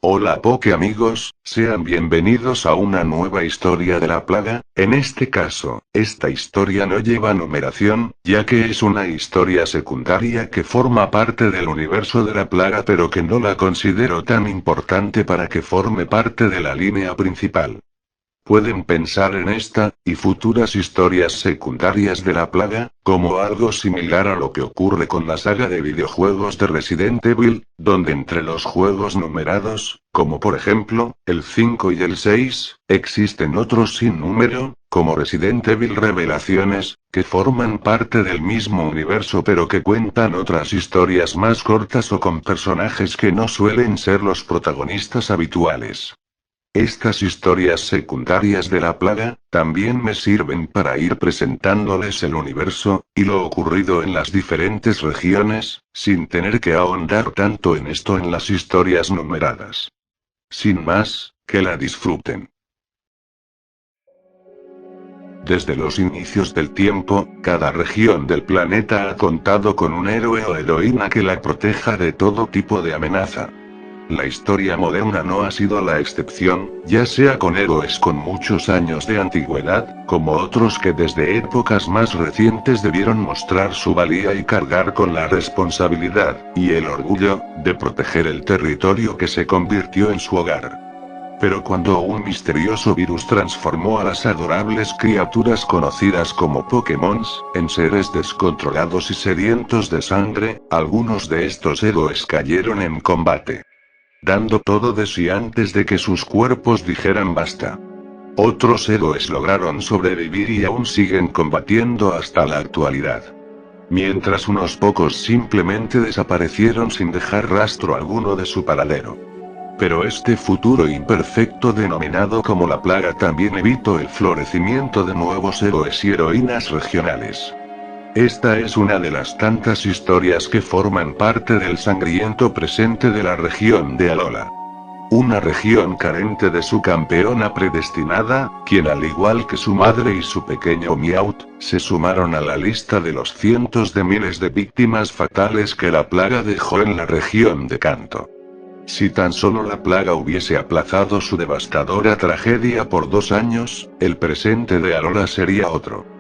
Hola Poké amigos, sean bienvenidos a una nueva historia de la plaga. En este caso, esta historia no lleva numeración, ya que es una historia secundaria que forma parte del universo de la plaga pero que no la considero tan importante para que forme parte de la línea principal. Pueden pensar en esta, y futuras historias secundarias de la plaga, como algo similar a lo que ocurre con la saga de videojuegos de Resident Evil, donde entre los juegos numerados, como por ejemplo, el 5 y el 6, existen otros sin número, como Resident Evil Revelaciones, que forman parte del mismo universo pero que cuentan otras historias más cortas o con personajes que no suelen ser los protagonistas habituales. Estas historias secundarias de la plaga, también me sirven para ir presentándoles el universo, y lo ocurrido en las diferentes regiones, sin tener que ahondar tanto en esto en las historias numeradas. Sin más, que la disfruten. Desde los inicios del tiempo, cada región del planeta ha contado con un héroe o heroína que la proteja de todo tipo de amenaza. La historia moderna no ha sido la excepción, ya sea con héroes con muchos años de antigüedad, como otros que desde épocas más recientes debieron mostrar su valía y cargar con la responsabilidad, y el orgullo, de proteger el territorio que se convirtió en su hogar. Pero cuando un misterioso virus transformó a las adorables criaturas conocidas como Pokémon, en seres descontrolados y sedientos de sangre, algunos de estos héroes cayeron en combate, dando todo de sí antes de que sus cuerpos dijeran basta. Otros héroes lograron sobrevivir y aún siguen combatiendo hasta la actualidad. Mientras unos pocos simplemente desaparecieron sin dejar rastro alguno de su paradero. Pero este futuro imperfecto denominado como la plaga también evitó el florecimiento de nuevos héroes y heroínas regionales. Esta es una de las tantas historias que forman parte del sangriento presente de la región de Alola. Una región carente de su campeona predestinada, quien al igual que su madre y su pequeño Meowth, se sumaron a la lista de los cientos de miles de víctimas fatales que la plaga dejó en la región de Kanto. Si tan solo la plaga hubiese aplazado su devastadora tragedia por 2 años, el presente de Alola sería otro.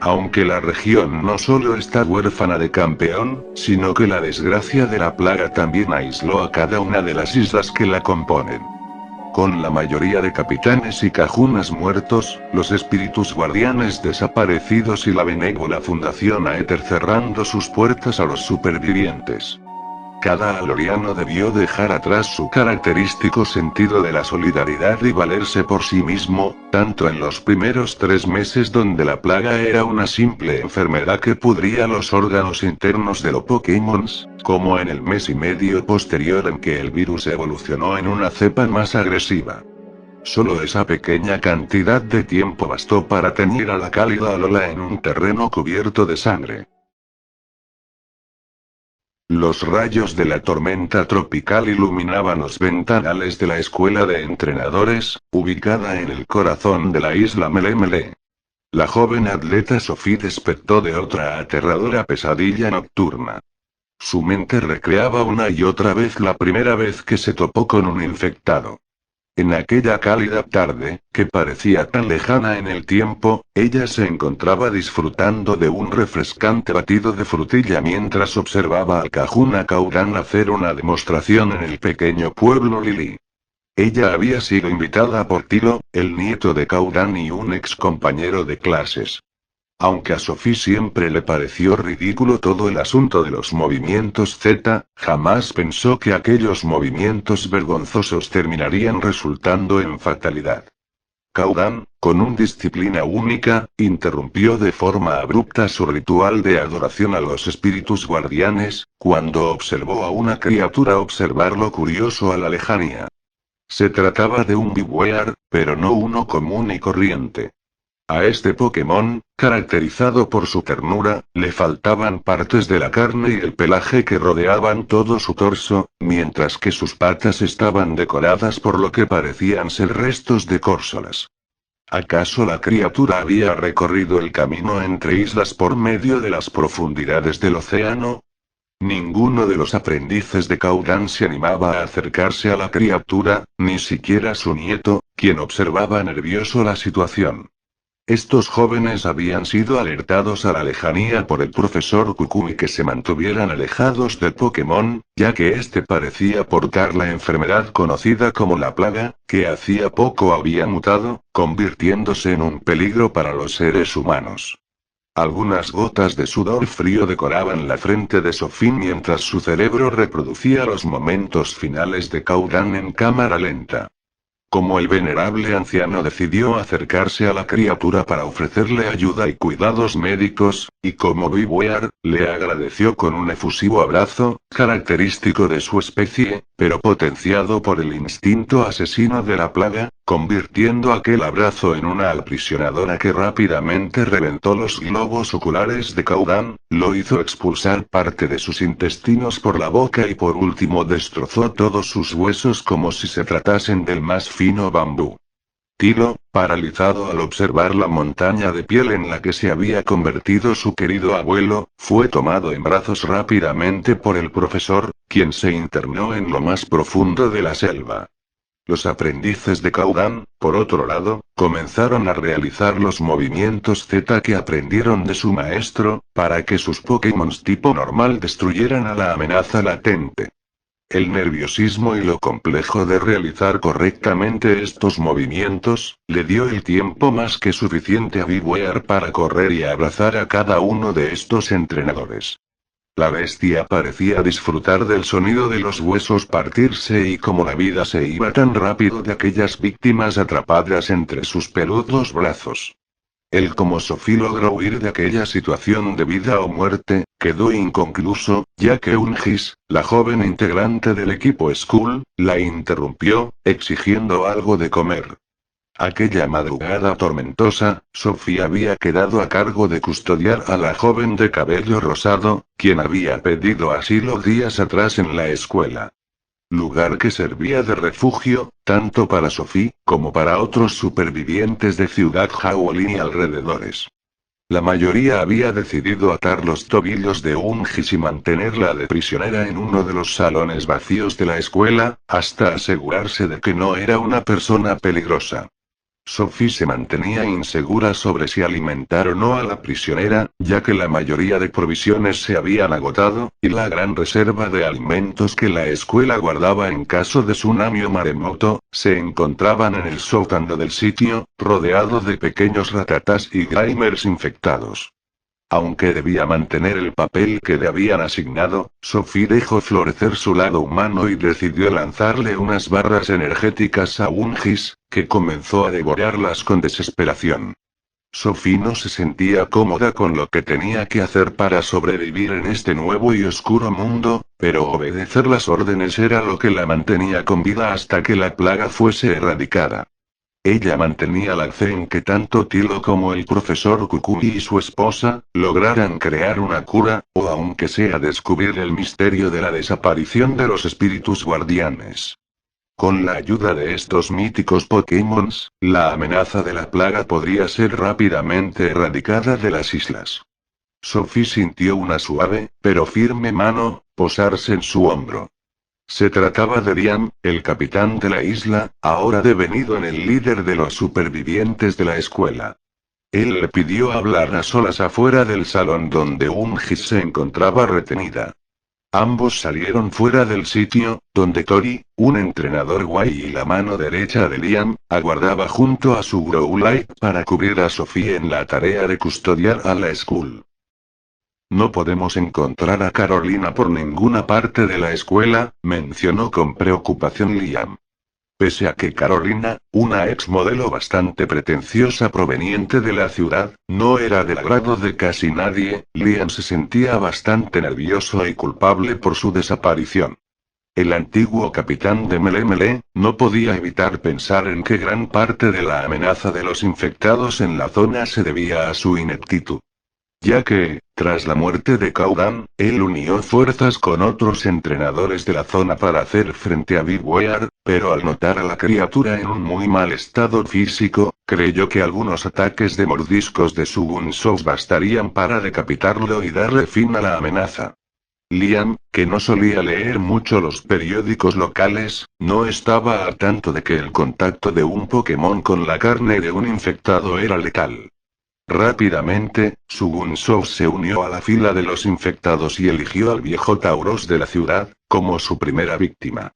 Aunque la región no solo está huérfana de campeón, sino que la desgracia de la plaga también aisló a cada una de las islas que la componen. Con la mayoría de capitanes y cajunas muertos, los espíritus guardianes desaparecidos y la benévola Fundación Aether cerrando sus puertas a los supervivientes. Cada aloriano debió dejar atrás su característico sentido de la solidaridad y valerse por sí mismo, tanto en los primeros 3 meses donde la plaga era una simple enfermedad que pudría los órganos internos de los Pokémon, como en el mes y medio posterior en que el virus evolucionó en una cepa más agresiva. Solo esa pequeña cantidad de tiempo bastó para tener a la cálida Alola en un terreno cubierto de sangre. Los rayos de la tormenta tropical iluminaban los ventanales de la escuela de entrenadores, ubicada en el corazón de la isla Melemele. La joven atleta Sophie despertó de otra aterradora pesadilla nocturna. Su mente recreaba una y otra vez la primera vez que se topó con un infectado. En aquella cálida tarde, que parecía tan lejana en el tiempo, ella se encontraba disfrutando de un refrescante batido de frutilla mientras observaba al Cajuna Caudán hacer una demostración en el pequeño pueblo Lili. Ella había sido invitada por Tilo, el nieto de Caudán y un ex compañero de clases. Aunque a Sophie siempre le pareció ridículo todo el asunto de los movimientos Z, jamás pensó que aquellos movimientos vergonzosos terminarían resultando en fatalidad. Caudán, con una disciplina única, interrumpió de forma abrupta su ritual de adoración a los espíritus guardianes, cuando observó a una criatura observarlo curioso a la lejanía. Se trataba de un Biwear, pero no uno común y corriente. A este Pokémon, caracterizado por su ternura, le faltaban partes de la carne y el pelaje que rodeaban todo su torso, mientras que sus patas estaban decoradas por lo que parecían ser restos de córsolas. ¿Acaso la criatura había recorrido el camino entre islas por medio de las profundidades del océano? Ninguno de los aprendices de Kaudan se animaba a acercarse a la criatura, ni siquiera su nieto, quien observaba nervioso la situación. Estos jóvenes habían sido alertados a la lejanía por el profesor Kukui que se mantuvieran alejados del Pokémon, ya que este parecía portar la enfermedad conocida como la plaga, que hacía poco había mutado, convirtiéndose en un peligro para los seres humanos. Algunas gotas de sudor frío decoraban la frente de Sophie mientras su cerebro reproducía los momentos finales de Kaudan en cámara lenta. Como el venerable anciano decidió acercarse a la criatura para ofrecerle ayuda y cuidados médicos, y como Biwear, le agradeció con un efusivo abrazo, característico de su especie, pero potenciado por el instinto asesino de la plaga, convirtiendo aquel abrazo en una aprisionadora que rápidamente reventó los globos oculares de Kaudan, lo hizo expulsar parte de sus intestinos por la boca y por último destrozó todos sus huesos como si se tratasen del más fino bambú. Tilo, paralizado al observar la montaña de piel en la que se había convertido su querido abuelo, fue tomado en brazos rápidamente por el profesor, quien se internó en lo más profundo de la selva. Los aprendices de Kaudan, por otro lado, comenzaron a realizar los movimientos Z que aprendieron de su maestro, para que sus Pokémon tipo normal destruyeran a la amenaza latente. El nerviosismo y lo complejo de realizar correctamente estos movimientos, le dio el tiempo más que suficiente a Biwear para correr y abrazar a cada uno de estos entrenadores. La bestia parecía disfrutar del sonido de los huesos partirse y como la vida se iba tan rápido de aquellas víctimas atrapadas entre sus peludos brazos. Él como Sophie logró huir de aquella situación de vida o muerte, quedó inconcluso, ya que Ungis, la joven integrante del equipo Skull, la interrumpió, exigiendo algo de comer. Aquella madrugada tormentosa, Sophie había quedado a cargo de custodiar a la joven de cabello rosado, quien había pedido asilo días atrás en la escuela. Lugar que servía de refugio, tanto para Sophie, como para otros supervivientes de Ciudad Shaolin y alrededores. La mayoría había decidido atar los tobillos de Ungis y mantenerla de prisionera en uno de los salones vacíos de la escuela, hasta asegurarse de que no era una persona peligrosa. Sophie se mantenía insegura sobre si alimentar o no a la prisionera, ya que la mayoría de provisiones se habían agotado, y la gran reserva de alimentos que la escuela guardaba en caso de tsunami o maremoto, se encontraban en el sótano del sitio, rodeado de pequeños ratatas y grimers infectados. Aunque debía mantener el papel que le habían asignado, Sophie dejó florecer su lado humano y decidió lanzarle unas barras energéticas a Ungis, que comenzó a devorarlas con desesperación. Sophie no se sentía cómoda con lo que tenía que hacer para sobrevivir en este nuevo y oscuro mundo, pero obedecer las órdenes era lo que la mantenía con vida hasta que la plaga fuese erradicada. Ella mantenía la fe en que tanto Tilo como el profesor Kukui y su esposa, lograran crear una cura, o aunque sea descubrir el misterio de la desaparición de los espíritus guardianes. Con la ayuda de estos míticos Pokémon, la amenaza de la plaga podría ser rápidamente erradicada de las islas. Sophie sintió una suave, pero firme mano, posarse en su hombro. Se trataba de Liam, el capitán de la isla, ahora devenido en el líder de los supervivientes de la escuela. Él le pidió hablar a solas afuera del salón donde Ungis se encontraba retenida. Ambos salieron fuera del sitio, donde Tori, un entrenador guay y la mano derecha de Liam, aguardaba junto a su Growlithe para cubrir a Sophie en la tarea de custodiar a la Skull. No podemos encontrar a Carolina por ninguna parte de la escuela, mencionó con preocupación Liam. Pese a que Carolina, una ex modelo bastante pretenciosa proveniente de la ciudad, no era del agrado de casi nadie, Liam se sentía bastante nervioso y culpable por su desaparición. El antiguo capitán de Melee Melee, no podía evitar pensar en que gran parte de la amenaza de los infectados en la zona se debía a su ineptitud. Ya que, tras la muerte de Kaudan, él unió fuerzas con otros entrenadores de la zona para hacer frente a Biwear, pero al notar a la criatura en un muy mal estado físico, creyó que algunos ataques de mordiscos de su Gunshow bastarían para decapitarlo y darle fin a la amenaza. Liam, que no solía leer mucho los periódicos locales, no estaba al tanto de que el contacto de un Pokémon con la carne de un infectado era letal. Rápidamente, Sugunsou se unió a la fila de los infectados y eligió al viejo Tauros de la ciudad, como su primera víctima.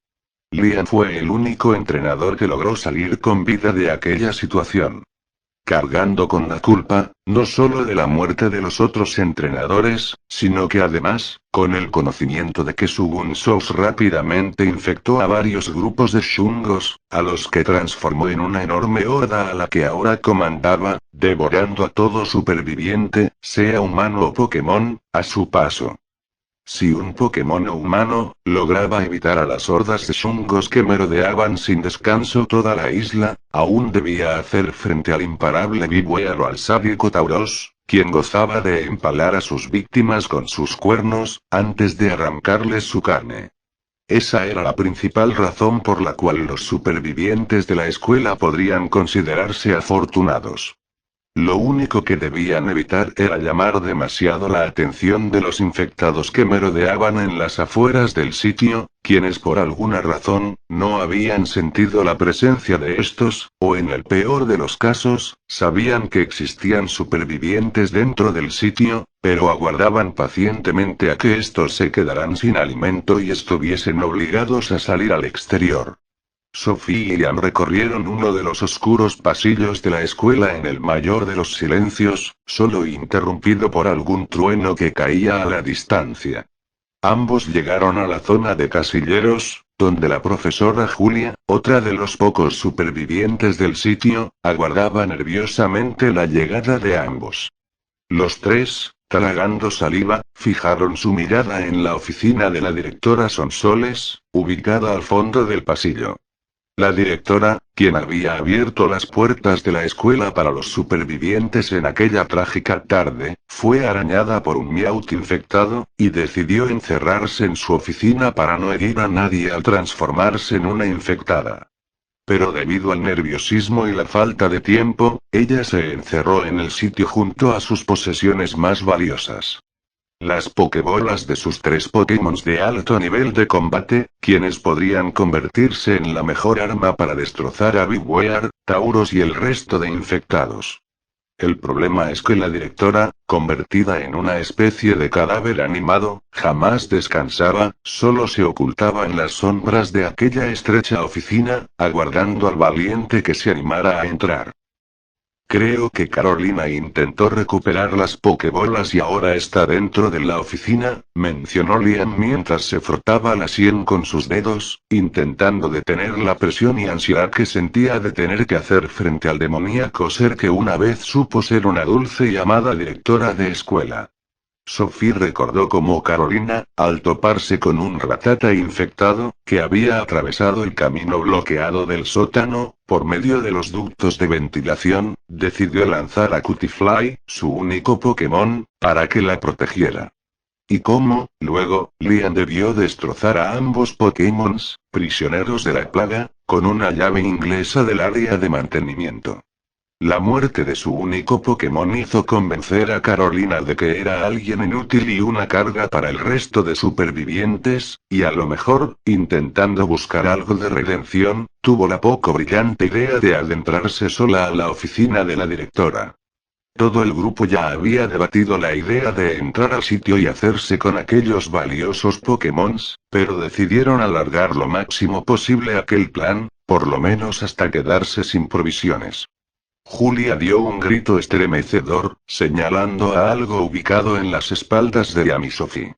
Liam fue el único entrenador que logró salir con vida de aquella situación. Cargando con la culpa, no solo de la muerte de los otros entrenadores, sino que además, con el conocimiento de que Sugunsou rápidamente infectó a varios grupos de Shungos, a los que transformó en una enorme horda a la que ahora comandaba, devorando a todo superviviente, sea humano o Pokémon, a su paso. Si un Pokémon humano lograba evitar a las hordas de Shungos que merodeaban sin descanso toda la isla, aún debía hacer frente al imparable Bibuer o al sádico Tauros, quien gozaba de empalar a sus víctimas con sus cuernos, antes de arrancarles su carne. Esa era la principal razón por la cual los supervivientes de la escuela podrían considerarse afortunados. Lo único que debían evitar era llamar demasiado la atención de los infectados que merodeaban en las afueras del sitio, quienes por alguna razón, no habían sentido la presencia de estos, o en el peor de los casos, sabían que existían supervivientes dentro del sitio, pero aguardaban pacientemente a que estos se quedaran sin alimento y estuviesen obligados a salir al exterior. Sophie y Liam recorrieron uno de los oscuros pasillos de la escuela en el mayor de los silencios, solo interrumpido por algún trueno que caía a la distancia. Ambos llegaron a la zona de casilleros, donde la profesora Julia, otra de los pocos supervivientes del sitio, aguardaba nerviosamente la llegada de ambos. Los tres, tragando saliva, fijaron su mirada en la oficina de la directora Sonsoles, ubicada al fondo del pasillo. La directora, quien había abierto las puertas de la escuela para los supervivientes en aquella trágica tarde, fue arañada por un Meowth infectado, y decidió encerrarse en su oficina para no herir a nadie al transformarse en una infectada. Pero debido al nerviosismo y la falta de tiempo, ella se encerró en el sitio junto a sus posesiones más valiosas. Las Pokébolas de sus tres Pokémons de alto nivel de combate, quienes podrían convertirse en la mejor arma para destrozar a Bibuer, Tauros y el resto de infectados. El problema es que la directora, convertida en una especie de cadáver animado, jamás descansaba, solo se ocultaba en las sombras de aquella estrecha oficina, aguardando al valiente que se animara a entrar. Creo que Carolina intentó recuperar las Pokébolas y ahora está dentro de la oficina, mencionó Liam mientras se frotaba la sien con sus dedos, intentando detener la presión y ansiedad que sentía de tener que hacer frente al demoníaco ser que una vez supo ser una dulce y amada directora de escuela. Sophie recordó cómo Carolina, al toparse con un Rattata infectado, que había atravesado el camino bloqueado del sótano, por medio de los ductos de ventilación, decidió lanzar a Cutiefly, su único Pokémon, para que la protegiera. Y cómo, luego, Liam debió destrozar a ambos Pokémons, prisioneros de la plaga, con una llave inglesa del área de mantenimiento. La muerte de su único Pokémon hizo convencer a Carolina de que era alguien inútil y una carga para el resto de supervivientes, y a lo mejor, intentando buscar algo de redención, tuvo la poco brillante idea de adentrarse sola a la oficina de la directora. Todo el grupo ya había debatido la idea de entrar al sitio y hacerse con aquellos valiosos Pokémons, pero decidieron alargar lo máximo posible aquel plan, por lo menos hasta quedarse sin provisiones. Julia dio un grito estremecedor, señalando a algo ubicado en las espaldas de Liam y Sophie.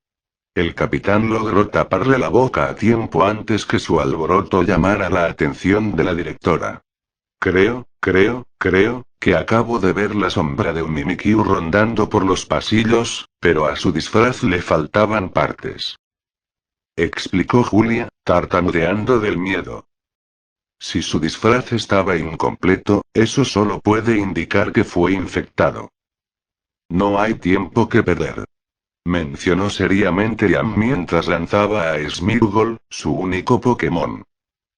El capitán logró taparle la boca a tiempo antes que su alboroto llamara la atención de la directora. Creo que acabo de ver la sombra de un Mimikyu rondando por los pasillos, pero a su disfraz le faltaban partes. Explicó Julia, tartamudeando del miedo. Si su disfraz estaba incompleto, eso solo puede indicar que fue infectado. No hay tiempo que perder. Mencionó seriamente Liam mientras lanzaba a Smeargle, su único Pokémon.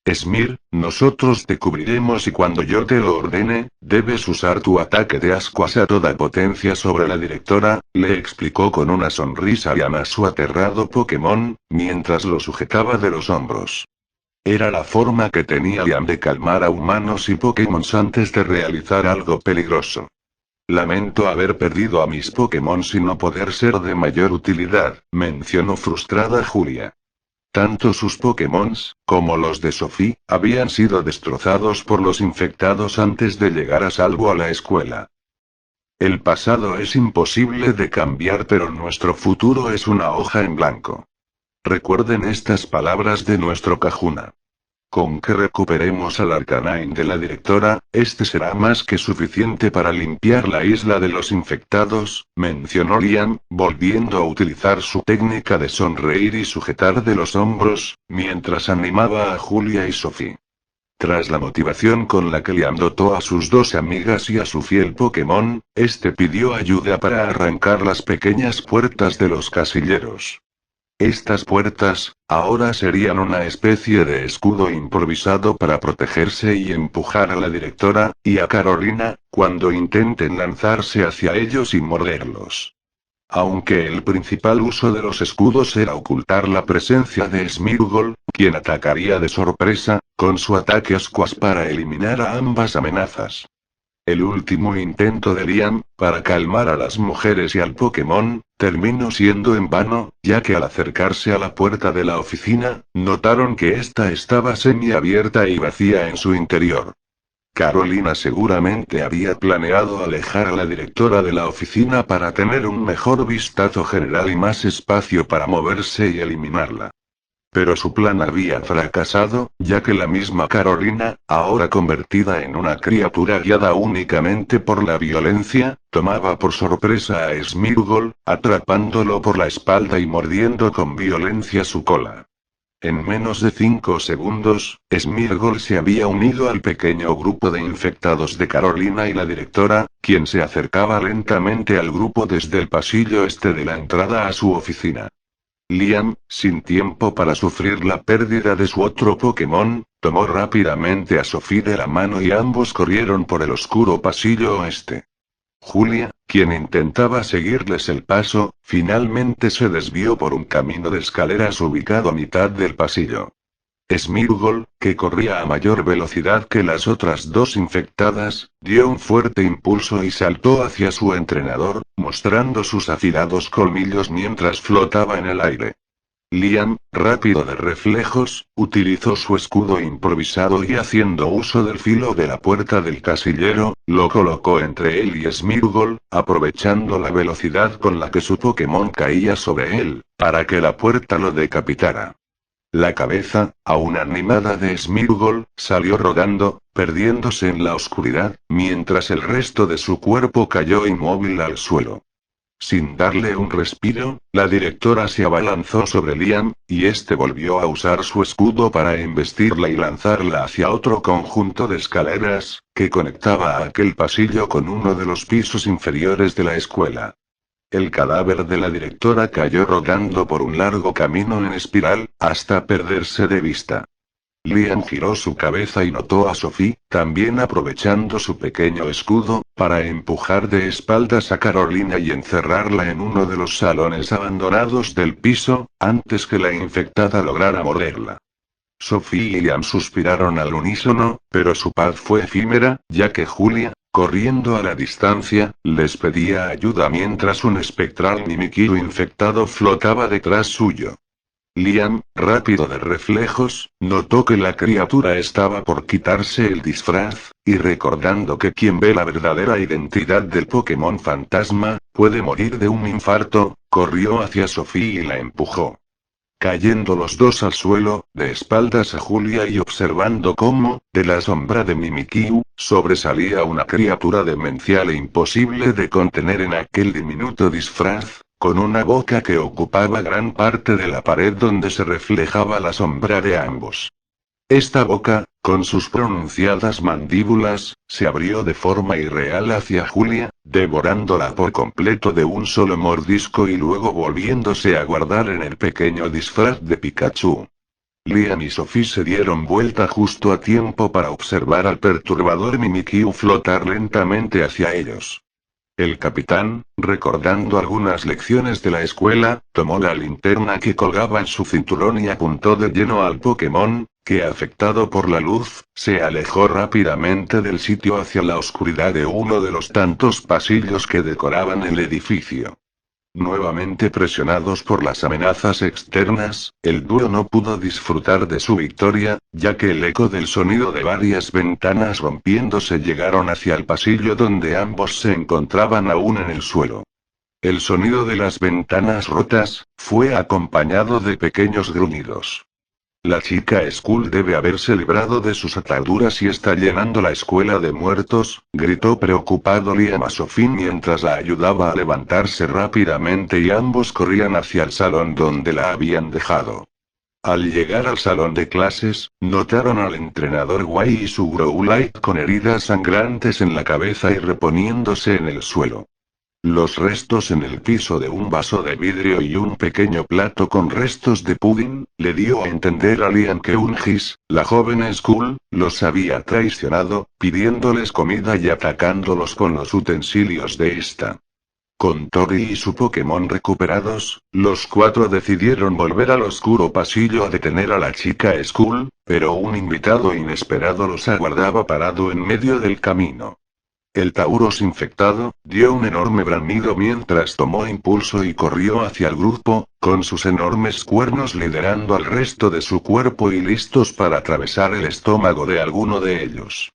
Esmir, nosotros te cubriremos y cuando yo te lo ordene, debes usar tu ataque de ascuas a toda potencia sobre la directora, le explicó con una sonrisa Liam a su aterrado Pokémon, mientras lo sujetaba de los hombros. Era la forma que tenía Liam de calmar a humanos y Pokémon antes de realizar algo peligroso. Lamento haber perdido a mis Pokémon y no poder ser de mayor utilidad, mencionó frustrada Julia. Tanto sus Pokémon, como los de Sophie, habían sido destrozados por los infectados antes de llegar a salvo a la escuela. El pasado es imposible de cambiar, pero nuestro futuro es una hoja en blanco. Recuerden estas palabras de nuestro Kahuna. Con que recuperemos al Arcanine de la directora, este será más que suficiente para limpiar la isla de los infectados, mencionó Liam, volviendo a utilizar su técnica de sonreír y sujetar de los hombros, mientras animaba a Julia y Sophie. Tras la motivación con la que Liam dotó a sus dos amigas y a su fiel Pokémon, este pidió ayuda para arrancar las pequeñas puertas de los casilleros. Estas puertas, ahora serían una especie de escudo improvisado para protegerse y empujar a la directora, y a Carolina, cuando intenten lanzarse hacia ellos y morderlos. Aunque el principal uso de los escudos era ocultar la presencia de Smeargle, quien atacaría de sorpresa, con su ataque ascuas para eliminar a ambas amenazas. El último intento de Liam, para calmar a las mujeres y al Pokémon, terminó siendo en vano, ya que al acercarse a la puerta de la oficina, notaron que ésta estaba semiabierta y vacía en su interior. Carolina seguramente había planeado alejar a la directora de la oficina para tener un mejor vistazo general y más espacio para moverse y eliminarla. Pero su plan había fracasado, ya que la misma Carolina, ahora convertida en una criatura guiada únicamente por la violencia, tomaba por sorpresa a Smeargle, atrapándolo por la espalda y mordiendo con violencia su cola. En menos de 5 segundos, Smeargle se había unido al pequeño grupo de infectados de Carolina y la directora, quien se acercaba lentamente al grupo desde el pasillo este de la entrada a su oficina. Liam, sin tiempo para sufrir la pérdida de su otro Pokémon, tomó rápidamente a Sophie de la mano y ambos corrieron por el oscuro pasillo oeste. Julia, quien intentaba seguirles el paso, finalmente se desvió por un camino de escaleras ubicado a mitad del pasillo. Smeargle, que corría a mayor velocidad que las otras dos infectadas, dio un fuerte impulso y saltó hacia su entrenador, mostrando sus afilados colmillos mientras flotaba en el aire. Liam, rápido de reflejos, utilizó su escudo improvisado y haciendo uso del filo de la puerta del casillero, lo colocó entre él y Smeargle, aprovechando la velocidad con la que su Pokémon caía sobre él, para que la puerta lo decapitara. La cabeza, aún animada de Smeargle, salió rodando, perdiéndose en la oscuridad, mientras el resto de su cuerpo cayó inmóvil al suelo. Sin darle un respiro, la directora se abalanzó sobre Liam, y este volvió a usar su escudo para embestirla y lanzarla hacia otro conjunto de escaleras, que conectaba a aquel pasillo con uno de los pisos inferiores de la escuela. El cadáver de la directora cayó rodando por un largo camino en espiral, hasta perderse de vista. Liam giró su cabeza y notó a Sophie, también aprovechando su pequeño escudo, para empujar de espaldas a Carolina y encerrarla en uno de los salones abandonados del piso, antes que la infectada lograra morderla. Sophie y Liam suspiraron al unísono, pero su paz fue efímera, ya que Julia, corriendo a la distancia, les pedía ayuda mientras un espectral Mimikyu infectado flotaba detrás suyo. Liam, rápido de reflejos, notó que la criatura estaba por quitarse el disfraz, y recordando que quien ve la verdadera identidad del Pokémon fantasma, puede morir de un infarto, corrió hacia Sophie y la empujó. Cayendo los dos al suelo, de espaldas a Julia y observando cómo, de la sombra de Mimikyu, sobresalía una criatura demencial e imposible de contener en aquel diminuto disfraz, con una boca que ocupaba gran parte de la pared donde se reflejaba la sombra de ambos. Esta boca, con sus pronunciadas mandíbulas, se abrió de forma irreal hacia Julia, devorándola por completo de un solo mordisco y luego volviéndose a guardar en el pequeño disfraz de Pikachu. Liam y Sophie se dieron vuelta justo a tiempo para observar al perturbador Mimikyu flotar lentamente hacia ellos. El capitán, recordando algunas lecciones de la escuela, tomó la linterna que colgaba en su cinturón y apuntó de lleno al Pokémon, que afectado por la luz, se alejó rápidamente del sitio hacia la oscuridad de uno de los tantos pasillos que decoraban el edificio. Nuevamente presionados por las amenazas externas, el dúo no pudo disfrutar de su victoria, ya que el eco del sonido de varias ventanas rompiéndose llegaron hacia el pasillo donde ambos se encontraban aún en el suelo. El sonido de las ventanas rotas fue acompañado de pequeños gruñidos. La chica Skull debe haberse librado de sus ataduras y está llenando la escuela de muertos, gritó preocupado Liam a Sophie mientras la ayudaba a levantarse rápidamente y ambos corrían hacia el salón donde la habían dejado. Al llegar al salón de clases, notaron al entrenador Wei y su Growlithe con heridas sangrantes en la cabeza y reponiéndose en el suelo. Los restos en el piso de un vaso de vidrio y un pequeño plato con restos de pudín, le dio a entender a Liam que Ungis, la joven Skull, los había traicionado, pidiéndoles comida y atacándolos con los utensilios de esta. Con Tori y su Pokémon recuperados, los cuatro decidieron volver al oscuro pasillo a detener a la chica Skull, pero un invitado inesperado los aguardaba parado en medio del camino. El Tauros infectado, dio un enorme bramido mientras tomó impulso y corrió hacia el grupo, con sus enormes cuernos liderando al resto de su cuerpo y listos para atravesar el estómago de alguno de ellos.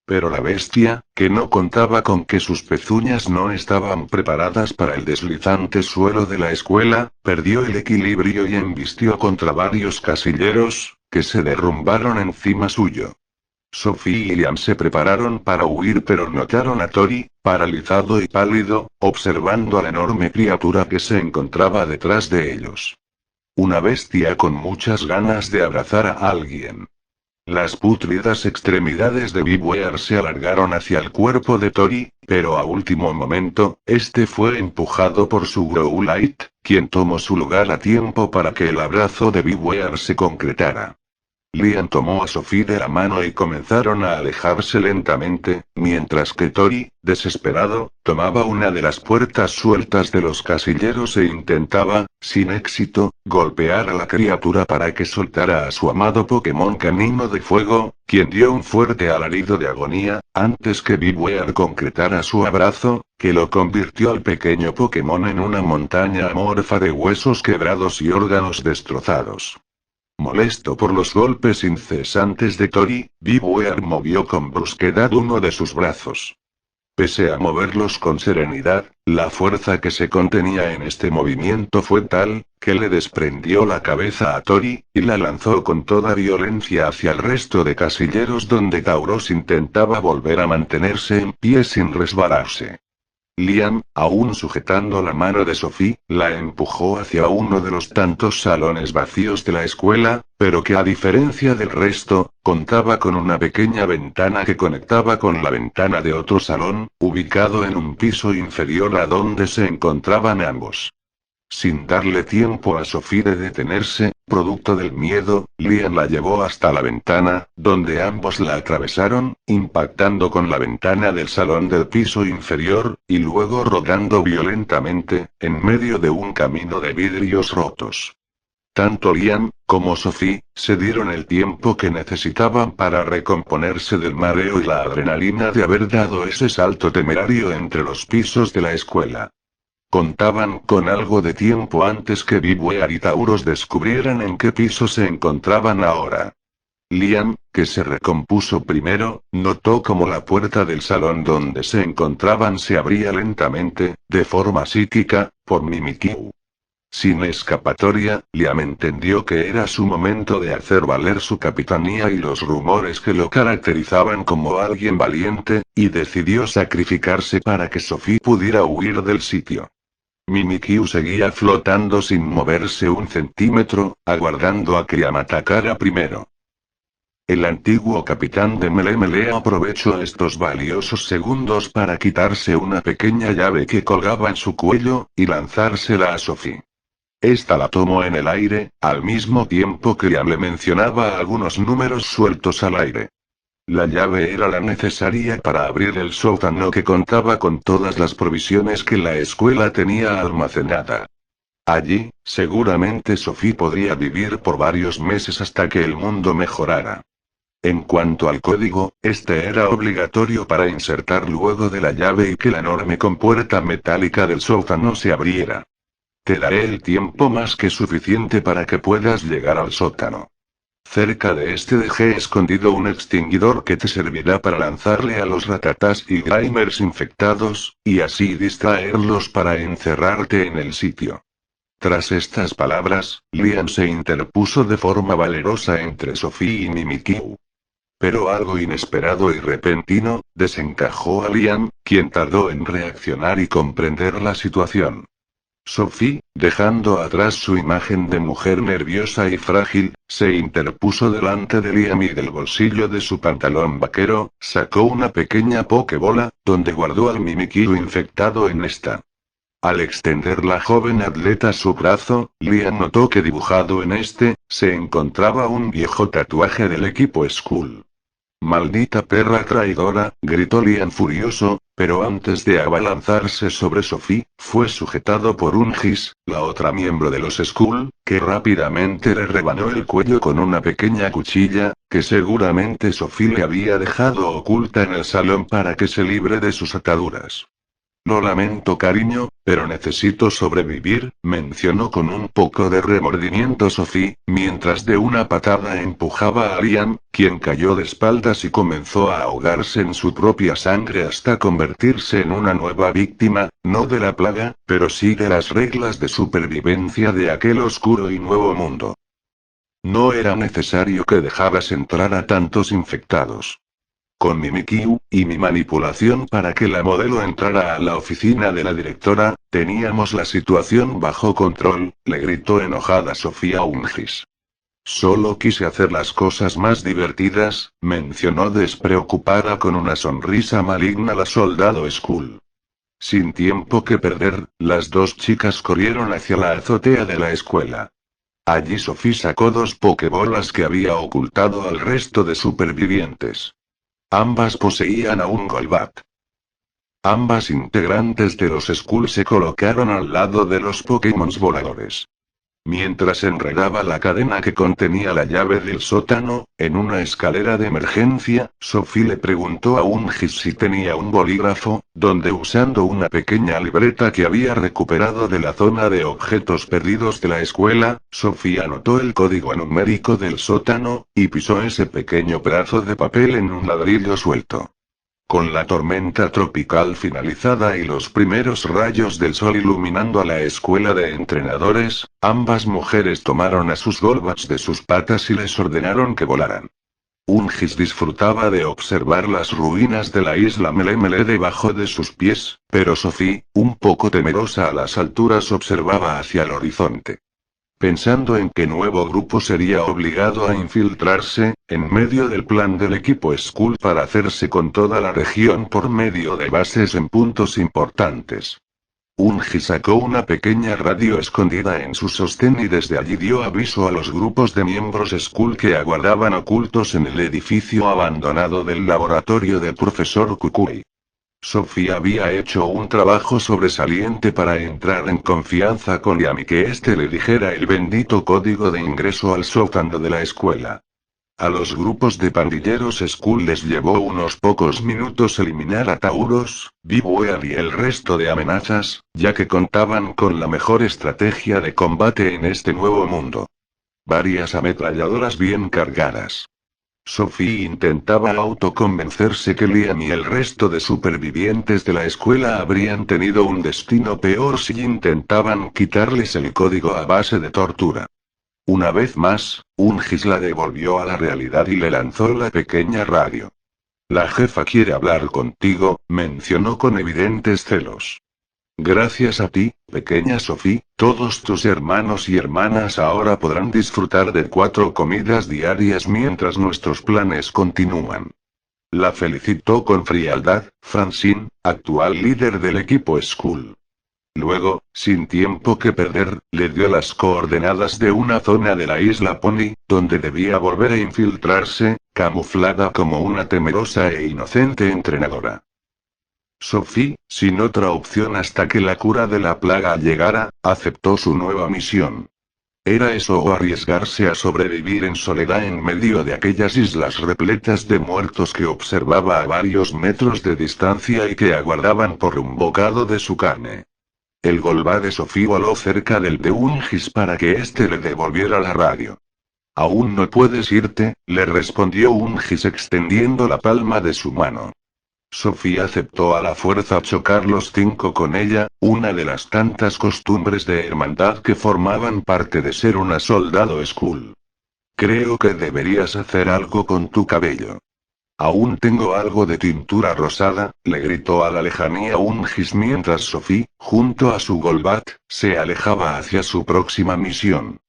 Pero la bestia, que no contaba con que sus pezuñas no estaban preparadas para el deslizante suelo de la escuela, perdió el equilibrio y embistió contra varios casilleros, que se derrumbaron encima suyo. Sophie y Liam se prepararon para huir pero notaron a Tori, paralizado y pálido, observando a la enorme criatura que se encontraba detrás de ellos. Una bestia con muchas ganas de abrazar a alguien. Las pútridas extremidades de Biwear se alargaron hacia el cuerpo de Tori, pero a último momento, este fue empujado por su Growlithe, quien tomó su lugar a tiempo para que el abrazo de Biwear se concretara. Liam tomó a Sophie de la mano y comenzaron a alejarse lentamente, mientras que Tori, desesperado, tomaba una de las puertas sueltas de los casilleros e intentaba, sin éxito, golpear a la criatura para que soltara a su amado Pokémon canino de fuego, quien dio un fuerte alarido de agonía, antes que Biwear concretara su abrazo, que lo convirtió al pequeño Pokémon en una montaña amorfa de huesos quebrados y órganos destrozados. Molesto por los golpes incesantes de Tori, Biwear movió con brusquedad uno de sus brazos. Pese a moverlos con serenidad, la fuerza que se contenía en este movimiento fue tal, que le desprendió la cabeza a Tori, y la lanzó con toda violencia hacia el resto de casilleros donde Tauros intentaba volver a mantenerse en pie sin resbalarse. Liam, aún sujetando la mano de Sophie, la empujó hacia uno de los tantos salones vacíos de la escuela, pero que a diferencia del resto, contaba con una pequeña ventana que conectaba con la ventana de otro salón, ubicado en un piso inferior a donde se encontraban ambos. Sin darle tiempo a Sophie de detenerse, producto del miedo, Liam la llevó hasta la ventana, donde ambos la atravesaron, impactando con la ventana del salón del piso inferior, y luego rodando violentamente, en medio de un camino de vidrios rotos. Tanto Liam, como Sophie, se dieron el tiempo que necesitaban para recomponerse del mareo y la adrenalina de haber dado ese salto temerario entre los pisos de la escuela. Contaban con algo de tiempo antes que Biwear y Tauros descubrieran en qué piso se encontraban ahora. Liam, que se recompuso primero, notó como la puerta del salón donde se encontraban se abría lentamente, de forma psíquica, por Mimikyu. Sin escapatoria, Liam entendió que era su momento de hacer valer su capitanía y los rumores que lo caracterizaban como alguien valiente, y decidió sacrificarse para que Sophie pudiera huir del sitio. Mimikyu seguía flotando sin moverse un centímetro, aguardando a que Liam atacara primero. El antiguo capitán de Melee Melee aprovechó estos valiosos segundos para quitarse una pequeña llave que colgaba en su cuello, y lanzársela a Sophie. Esta la tomó en el aire, al mismo tiempo que Liam le mencionaba algunos números sueltos al aire. La llave era la necesaria para abrir el sótano que contaba con todas las provisiones que la escuela tenía almacenada. Allí, seguramente Sophie podría vivir por varios meses hasta que el mundo mejorara. En cuanto al código, este era obligatorio para insertar luego de la llave y que la enorme compuerta metálica del sótano se abriera. Te daré el tiempo más que suficiente para que puedas llegar al sótano. Cerca de este dejé escondido un extinguidor que te servirá para lanzarle a los ratatas y grimers infectados, y así distraerlos para encerrarte en el sitio. Tras estas palabras, Liam se interpuso de forma valerosa entre Sophie y Mimikyu. Pero algo inesperado y repentino, desencajó a Liam, quien tardó en reaccionar y comprender la situación. Sophie, dejando atrás su imagen de mujer nerviosa y frágil, se interpuso delante de Liam y del bolsillo de su pantalón vaquero, sacó una pequeña pokebola, donde guardó al Mimikyu infectado en esta. Al extender la joven atleta su brazo, Liam notó que dibujado en este, se encontraba un viejo tatuaje del equipo Skull. «Maldita perra traidora», gritó Liam furioso, pero antes de abalanzarse sobre Sophie, fue sujetado por Ungis, la otra miembro de los Skull, que rápidamente le rebanó el cuello con una pequeña cuchilla, que seguramente Sophie le había dejado oculta en el salón para que se libre de sus ataduras. «Lo lamento, cariño, pero necesito sobrevivir», mencionó con un poco de remordimiento Sophie, mientras de una patada empujaba a Liam, quien cayó de espaldas y comenzó a ahogarse en su propia sangre hasta convertirse en una nueva víctima, no de la plaga, pero sí de las reglas de supervivencia de aquel oscuro y nuevo mundo. No era necesario que dejaras entrar a tantos infectados. Con mi Mimikyu, y mi manipulación para que la modelo entrara a la oficina de la directora, teníamos la situación bajo control, le gritó enojada Sofía Ungis. Solo quise hacer las cosas más divertidas, mencionó despreocupada con una sonrisa maligna la soldado Skull. Sin tiempo que perder, las dos chicas corrieron hacia la azotea de la escuela. Allí Sophie sacó dos pokebolas que había ocultado al resto de supervivientes. Ambas poseían a un Golbat. Ambas integrantes de los Skull se colocaron al lado de los Pokémon voladores. Mientras enredaba la cadena que contenía la llave del sótano, en una escalera de emergencia, Sophie le preguntó a Ungis si tenía un bolígrafo, donde usando una pequeña libreta que había recuperado de la zona de objetos perdidos de la escuela, Sophie anotó el código numérico del sótano, y pisó ese pequeño pedazo de papel en un ladrillo suelto. Con la tormenta tropical finalizada y los primeros rayos del sol iluminando a la escuela de entrenadores, ambas mujeres tomaron a sus Golbats de sus patas y les ordenaron que volaran. Ungis disfrutaba de observar las ruinas de la isla Melemele debajo de sus pies, pero Sophie, un poco temerosa a las alturas, observaba hacia el horizonte. Pensando en qué nuevo grupo sería obligado a infiltrarse, en medio del plan del equipo Skull para hacerse con toda la región por medio de bases en puntos importantes. Ungi sacó una pequeña radio escondida en su sostén y desde allí dio aviso a los grupos de miembros Skull que aguardaban ocultos en el edificio abandonado del laboratorio del profesor Kukui. Sophie había hecho un trabajo sobresaliente para entrar en confianza con Liam y que éste le dijera el bendito código de ingreso al sótano de la escuela. A los grupos de pandilleros Skull les llevó unos pocos minutos eliminar a Tauros, Big-Wheel y el resto de amenazas, ya que contaban con la mejor estrategia de combate en este nuevo mundo. Varias ametralladoras bien cargadas. Sophie intentaba autoconvencerse que Liam y el resto de supervivientes de la escuela habrían tenido un destino peor si intentaban quitarles el código a base de tortura. Una vez más, Ungis la devolvió a la realidad y le lanzó la pequeña radio. «La jefa quiere hablar contigo», mencionó con evidentes celos. «Gracias a ti, pequeña Sophie, todos tus hermanos y hermanas ahora podrán disfrutar de 4 comidas diarias mientras nuestros planes continúan». La felicitó con frialdad, Francine, actual líder del equipo Skull. Luego, sin tiempo que perder, le dio las coordenadas de una zona de la isla Pony, donde debía volver a infiltrarse, camuflada como una temerosa e inocente entrenadora. Sophie, sin otra opción hasta que la cura de la plaga llegara, aceptó su nueva misión. Era eso o arriesgarse a sobrevivir en soledad en medio de aquellas islas repletas de muertos que observaba a varios metros de distancia y que aguardaban por un bocado de su carne. El Golbá de Sophie voló cerca del de Ungis para que éste le devolviera la radio. Aún no puedes irte, le respondió Ungis extendiendo la palma de su mano. Sophie aceptó a la fuerza chocar los 5 con ella, una de las tantas costumbres de hermandad que formaban parte de ser una soldado Skrull. Creo que deberías hacer algo con tu cabello. Aún tengo algo de tintura rosada, le gritó a la lejanía Ungis mientras Sophie, junto a su Golbat, se alejaba hacia su próxima misión.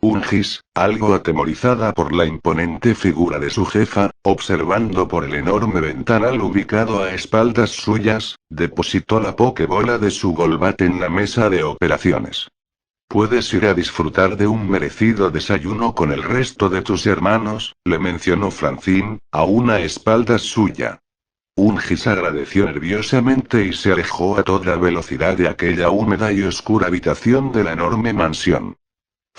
Ungis, algo atemorizada por la imponente figura de su jefa, observando por el enorme ventanal ubicado a espaldas suyas, depositó la pokebola de su Golbat en la mesa de operaciones. Puedes ir a disfrutar de un merecido desayuno con el resto de tus hermanos, le mencionó Francine, aún a espaldas suya. Ungis agradeció nerviosamente y se alejó a toda velocidad de aquella húmeda y oscura habitación de la enorme mansión.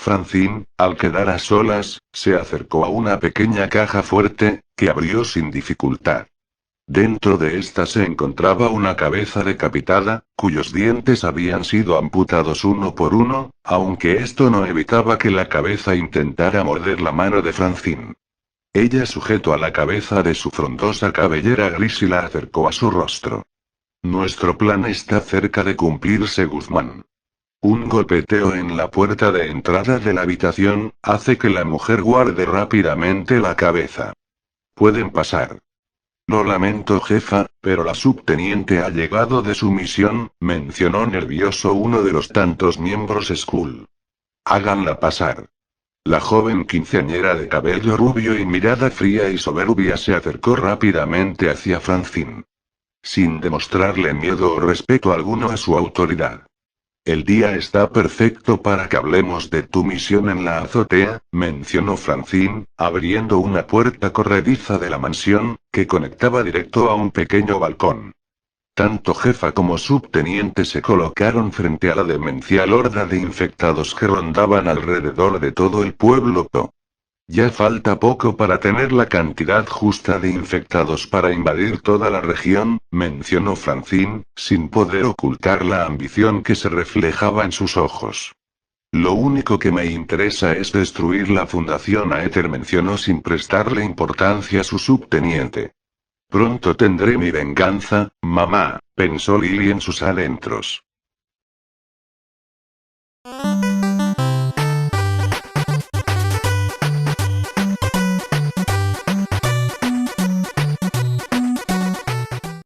Francine, al quedar a solas, se acercó a una pequeña caja fuerte, que abrió sin dificultad. Dentro de esta se encontraba una cabeza decapitada, cuyos dientes habían sido amputados uno por uno, aunque esto no evitaba que la cabeza intentara morder la mano de Francine. Ella sujetó a la cabeza de su frondosa cabellera gris y la acercó a su rostro. Nuestro plan está cerca de cumplirse, Guzmán. Un golpeteo en la puerta de entrada de la habitación, hace que la mujer guarde rápidamente la cabeza. Pueden pasar. Lo lamento, jefa, pero la subteniente ha llegado de su misión, mencionó nervioso uno de los tantos miembros Skrull. Háganla pasar. La joven quinceañera de cabello rubio y mirada fría y soberbia se acercó rápidamente hacia Francine. Sin demostrarle miedo o respeto alguno a su autoridad. El día está perfecto para que hablemos de tu misión en la azotea, mencionó Francine, abriendo una puerta corrediza de la mansión, que conectaba directo a un pequeño balcón. Tanto jefa como subteniente se colocaron frente a la demencial horda de infectados que rondaban alrededor de todo el pueblo. Ya falta poco para tener la cantidad justa de infectados para invadir toda la región, mencionó Francine, sin poder ocultar la ambición que se reflejaba en sus ojos. Lo único que me interesa es destruir la Fundación Aether, mencionó sin prestarle importancia a su subteniente. Pronto tendré mi venganza, mamá, pensó Lily en sus adentros.